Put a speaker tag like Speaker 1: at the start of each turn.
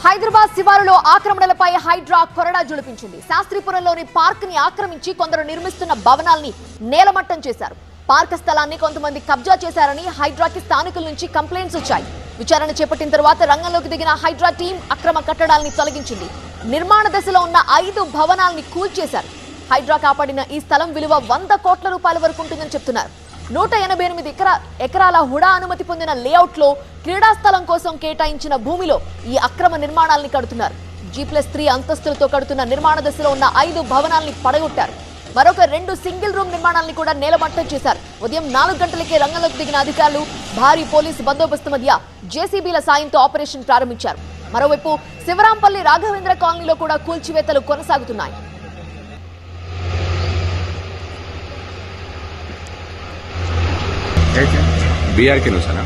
Speaker 1: హైదరాబాద్ శివారులో ఆక్రమణలపై హైడ్రా కొరడా జులిపించింది. శాస్త్రీపురంలోని పార్క్ ని ఆక్రమించి కొందరు నిర్మిస్తున్న భవనాల్ని నేలమట్టం చేశారు. పార్క్ స్థలాన్ని కొంతమంది కబ్జా చేశారని హైడ్రాకి స్థానికుల నుంచి కంప్లైంట్స్ వచ్చాయి. విచారణ చేపట్టిన తర్వాత రంగంలోకి దిగిన హైడ్రా టీం అక్రమ కట్టడాల్ని తొలగించింది. నిర్మాణ దశలో ఉన్న 5 భవనాల్ని కూల్చేశారు. హైడ్రా కాపాడిన ఈ స్థలం విలువ 100 కోట్ల రూపాయల వరకు ఉంటుందని చెప్తున్నారు. 188 ఎకరాల హుడా అనుమతి పొందిన లేఅవుట్ లో క్రీడా స్థలం కోసం కేటాయించిన భూమిలో ఈ అక్రమ నిర్మాణాలను కడుతున్నారు. G+3 అంతస్తులతో కడుతున్న నిర్మాణ దశలో ఉన్న 5 భవనాల్ని పడగొట్టారు. మరొక 2 సింగిల్ రూమ్ నిర్మాణాలను కూడా నేలమట్టం చేశారు. ఉదయం 4 గంటలకే రంగంలోకి దిగిన అధికారులు భారీ పోలీసు బందోబస్తు మధ్య జేసీబీల సాయంతో ఆపరేషన్ ప్రారంభించారు. మరోవైపు శివరాంపల్లి రాఘవేంద్ర కాలనీలో కూడా కూల్చివేతలు కొనసాగుతున్నాయి.
Speaker 2: BRK న్యూస్ అన్నా.